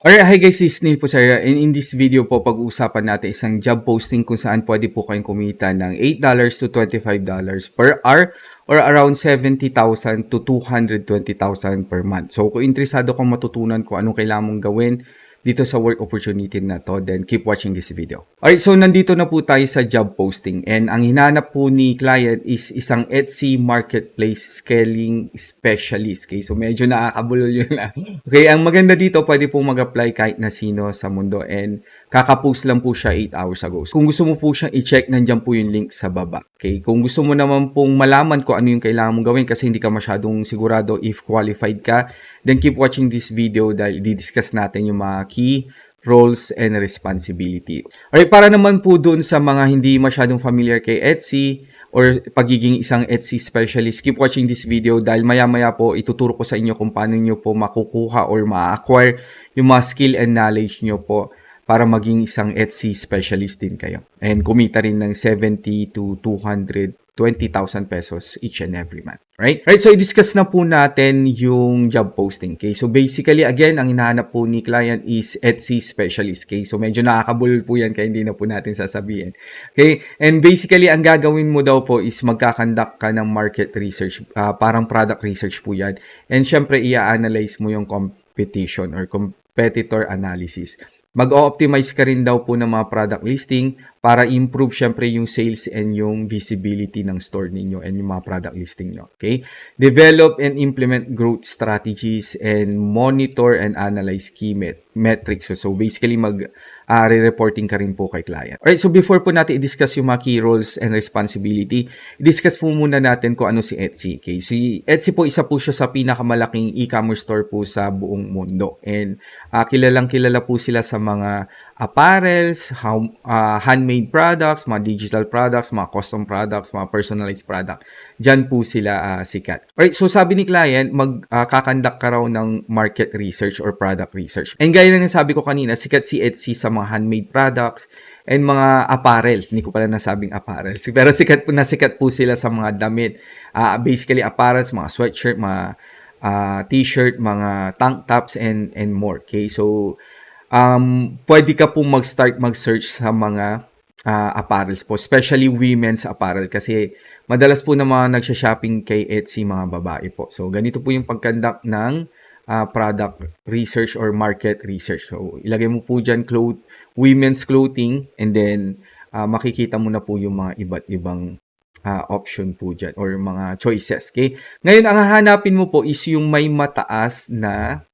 Alright, hi guys, this is Neil po sir. And in this video po, pag-uusapan natin isang job posting kung saan pwede po kayong kumita ng $8 to $25 per hour or around 70,000 to 220,000 per month. So kung interesado kang matutunan kung anong kailangan mong gawin dito sa work opportunity na to, then keep watching this video. Alright, so nandito na po tayo sa job posting and ang hinanap po ni client is isang Etsy marketplace scaling specialist. Okay, so medyo nakakabulol yun lang. Okay, ang maganda dito, pwede po mag-apply kahit na sino sa mundo and kaka-post lang po siya 8 hours ago. So, kung gusto mo po siyang i-check, nandiyan po yung link sa baba. Okay, kung gusto mo naman pong malaman kung ano yung kailangan mong gawin kasi hindi ka masyadong sigurado if qualified ka, then keep watching this video dahil di-discuss natin yung mga key roles and responsibility. Alright, para naman po dun sa mga hindi masyadong familiar kay Etsy or pagiging isang Etsy specialist, keep watching this video dahil maya-maya po ituturo ko sa inyo kung paano nyo po makukuha or ma-acquire yung mga skill and knowledge nyo po para maging isang Etsy specialist din kayo. And kumita rin ng 70 to 220,000 pesos each and every month. Right? Right, so i-discuss na po natin yung job posting. Okay? So basically, again, ang hinahanap po ni client is Etsy specialist. Okay? So medyo nakakabulol po yan kaya hindi na po natin sasabihin. Okay? And basically, ang gagawin mo daw po is magkakandak ka ng market research. Parang product research po yan. And syempre, i-analyze mo yung competition or competitor analysis. Mag-o-optimize ka rin daw po ng mga product listing para improve syempre yung sales and yung visibility ng store ninyo and yung mga product listing nyo. Okay? Develop and implement growth strategies and monitor and analyze key metrics. So basically re-reporting ka rin po kay client. Alright, so before po natin i-discuss yung mga key roles and responsibility, i-discuss po muna natin kung ano si Etsy. Okay? Si Etsy po, isa po siya sa pinakamalaking e-commerce store po sa buong mundo. And kilalang kilala po sila sa mga apparels, handmade products, mga digital products, mga custom products, mga personalized product. Diyan po sila sikat. Alright, so sabi ni client, kakandak ka raw ng market research or product research. And gaya na sabi ko kanina, sikat si Etsy sa mga handmade products and mga apparels. Hindi ko pala nasabing apparels. Pero sikat po sila sa mga damit. Basically, apparels, mga sweatshirt, mga t-shirt, mga tank tops, and more. Okay, so pwede ka po mag-search sa mga apparels po, especially women's apparel kasi madalas po na mga nagsha-shopping kay Etsy mga babae po. So ganito po yung pagkandak ng product research or market research. So ilagay mo po dyan women's clothing and then makikita mo na po yung mga iba't ibang option po dyan or mga choices. Okay? Ngayon, ang hahanapin mo po is yung may mataas na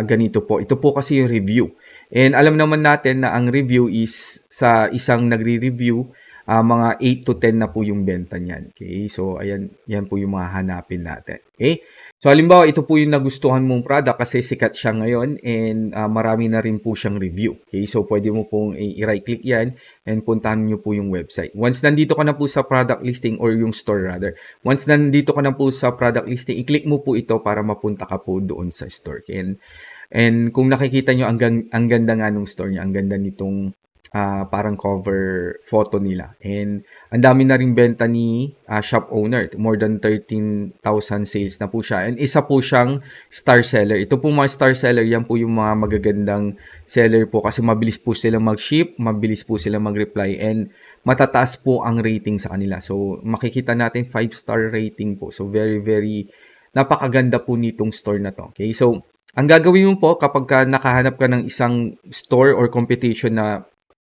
ganito po. Ito po kasi yung review. And alam naman natin na ang review is sa isang nagre-review, mga 8 to 10 na po yung benta niyan. Okay? So, ayan, yan po yung mga hanapin natin. Okay? So, halimbawa, ito po yung nagustuhan mong product kasi sikat siya ngayon and marami na rin po siyang review. Okay? So, pwede mo pong i-right-click yan and puntahan nyo po yung website. Once nandito ka na po sa product listing or yung store rather, once nandito ka na po sa product listing, i-click mo po ito para mapunta ka po doon sa store. And kung nakikita nyo, ang ganda nga nung store niya, ang ganda nitong parang cover photo nila. And ang dami na rin benta ni shop owner. More than 13,000 sales na po siya. And isa po siyang star seller. Ito po mga star seller, yan po yung mga magagandang seller po kasi mabilis po sila mag-ship, mabilis po sila mag-reply, and matataas po ang rating sa kanila. So makikita natin 5-star rating po. So very, very napakaganda po nitong store na to. Okay, so ang gagawin mo po kapag nakahanap ka ng isang store or competition na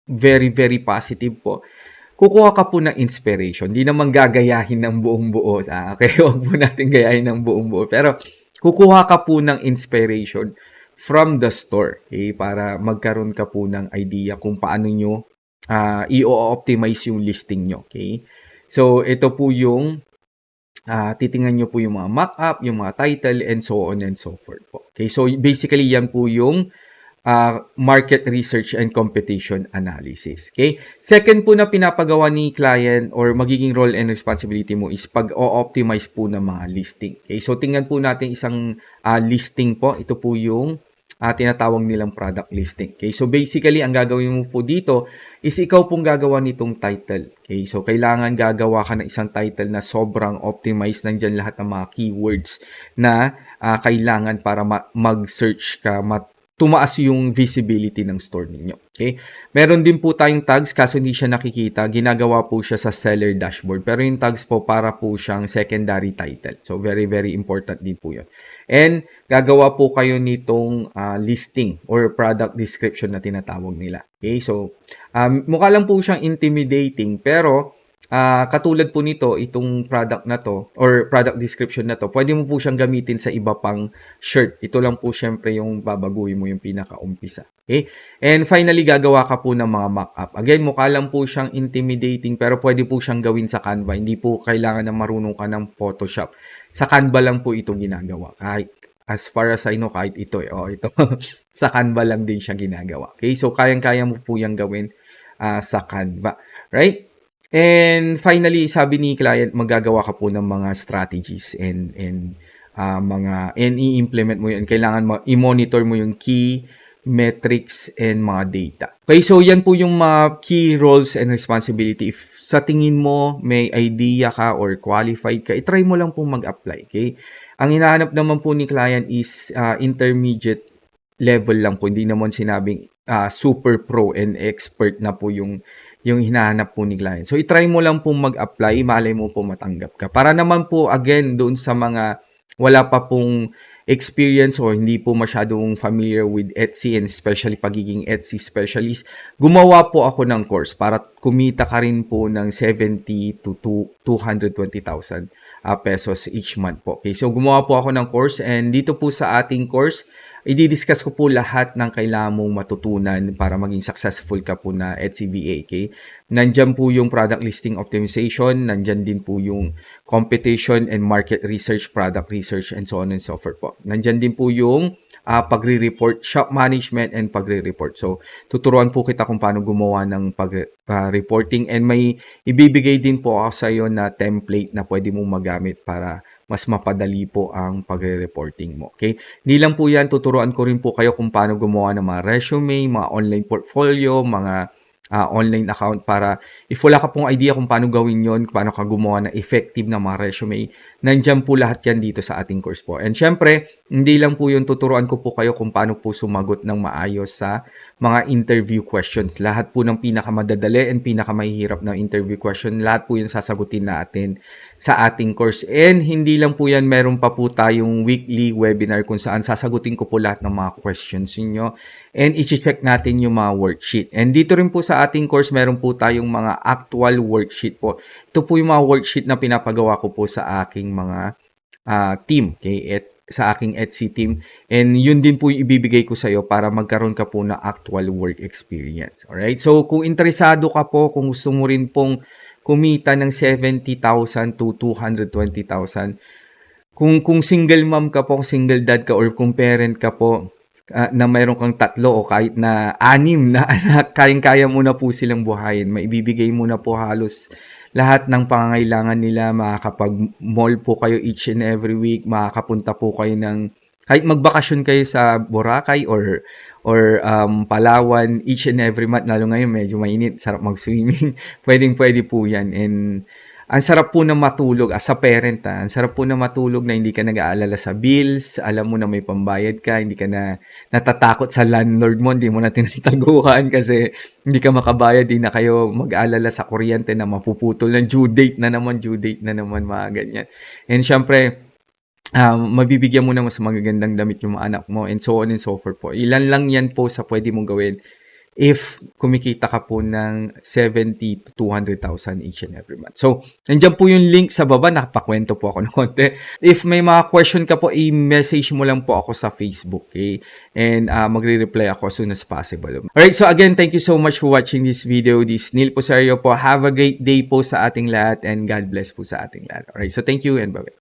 very, very positive po, kukuha ka po ng inspiration. Hindi naman gagayahin ng buong buo. Okay, huwag po natin gayahin ng buong buo. Pero kukuha ka po ng inspiration from the store. Okay, para magkaroon ka po ng idea kung paano nyo i-optimize yung listing nyo. Okay, so ito po yung titingnan nyo po yung mga mock-up, yung mga title, and so on and so forth po. Okay, so basically yan po yung market research and competition analysis. Okay? Second po na pinapagawa ni client or magiging role and responsibility mo is pag-o-optimize po ng mga listing. Okay? So tingnan po natin isang listing po. Ito po yung tinatawag nilang product listing. Okay? So basically, ang gagawin mo po dito is ikaw pong gagawa nitong title. Okay? So kailangan gagawa ka ng isang title na sobrang optimized. Nandyan lahat ng mga keywords na kailangan para mag-search ka, tumaas yung visibility ng store ninyo. Okay? Meron din po tayong tags kaso hindi siya nakikita. Ginagawa po siya sa seller dashboard. Pero yung tags po para po siyang secondary title. So very very important din po yun. And gagawa po kayo nitong listing or product description na tinatawag nila. Okay? So mukha lang po siyang intimidating pero katulad po nito, itong product na to or product description na to, pwede mo po siyang gamitin sa iba pang shirt. Ito lang po syempre yung babaguhin mo yung pinaka-umpisa. Okay? And finally, gagawa ka po ng mga mock-up. Again, mukha lang po siyang intimidating pero pwede po siyang gawin sa Canva. Hindi po kailangan na marunong ka ng Photoshop. Sa Canva lang po ito ginagawa. Kahit as far as I know, kahit ito ito. Sa Canva lang din siya ginagawa. Okay? So, kayang-kaya mo po yung gawin sa Canva. Right? And finally, sabi ni client, magagawa ka po ng mga strategies and i-implement mo yun. Kailangan i-monitor mo yung key metrics and mga data. Okay, so yan po yung mga key roles and responsibility. If sa tingin mo may idea ka or qualified ka, i-try mo lang po mag-apply. Okay? Ang hinahanap naman po ni client is intermediate level lang po. Hindi naman sinabing super pro and expert na po yung hinahanap po ni client. So, i-try mo lang po mag-apply, malay mo po matanggap ka. Para naman po, again, doon sa mga wala pa pong experience or hindi po masyadong familiar with Etsy and especially pagiging Etsy specialist, gumawa po ako ng course para kumita ka rin po ng 70 to 220,000 pesos each month po. Okay, so gumawa po ako ng course and dito po sa ating course, i-discuss ko po lahat ng kailangan mong matutunan para maging successful ka po na Etsy VA. Okay? Nandyan po yung product listing optimization, nandyan din po yung competition and market research, product research, and so on and so forth po. Nandyan din po yung pagre-report, shop management, and pagre-report. So, tuturuan po kita kung paano gumawa ng pag-reporting and may ibibigay din po ako sa iyo na template na pwede mong magamit para mas mapadali po ang pagre-reporting mo. Okay? Hindi lang po yan, tuturuan ko rin po kayo kung paano gumawa ng mga resume, mga online portfolio, mga online account para if wala ka pong idea kung paano gawin yon, paano ka gumawa ng effective na mga resume, nandiyan po lahat yan dito sa ating course po. And syempre, hindi lang po yun, tuturuan ko po kayo kung paano po sumagot ng maayos sa mga interview questions. Lahat po ng pinakamadadali and pinakamahihirap na interview question, lahat po yun sasagutin natin sa ating course. And hindi lang po yan, meron pa po tayong weekly webinar kung saan sasagutin ko po lahat ng mga questions niyo and i-check natin yung mga worksheet. And dito rin po sa ating course, meron po tayong mga actual worksheet po. Ito po yung mga worksheet na pinapagawa ko po sa aking mga team. Okay? Sa aking Etsy team. And yun din po yung ibibigay ko sa iyo para magkaroon ka po ng actual work experience. Alright? So, kung interesado ka po, kung gusto mo rin pong kumita ng 70,000 to 220,000, kung single mom ka po, single dad ka, or kung parent ka po, na mayroon kang 3 o kahit na 6 na anak, kayang-kaya mo na po silang buhayin. Maibibigay mo na po halos lahat ng pangangailangan nila, makakapag-mall po kayo each and every week, makakapunta po kayo ng, kahit magbakasyon kayo sa Boracay or Palawan each and every month, lalo ngayon medyo mainit, sarap mag-swimming, pwedeng-pwede po yan. And ang sarap po na matulog as a parent, ang sarap po na matulog na hindi ka nag-aalala sa bills, alam mo na may pambayad ka, hindi ka na natatakot sa landlord mo, hindi mo na tinataguhan kasi hindi ka makabayad, hindi na kayo mag-aalala sa kuryente na mapuputol ng due date na naman, mga ganyan. And syempre, mabibigyan mo na mas magagandang damit yung mga anak mo and so on and so forth po. Ilan lang yan po sa pwede mong gawin if kumikita ka po ng 70 to 200,000 each and every month. So, nandiyan po yung link sa baba, nakapakwento po ako ng konti. If may mga question ka po, i-message mo lang po ako sa Facebook, okay? And magre-reply ako as soon as possible. Alright, so again, thank you so much for watching this video. This Neil Posario po. Have a great day po sa ating lahat and God bless po sa ating lahat. Alright, so thank you and bye-bye.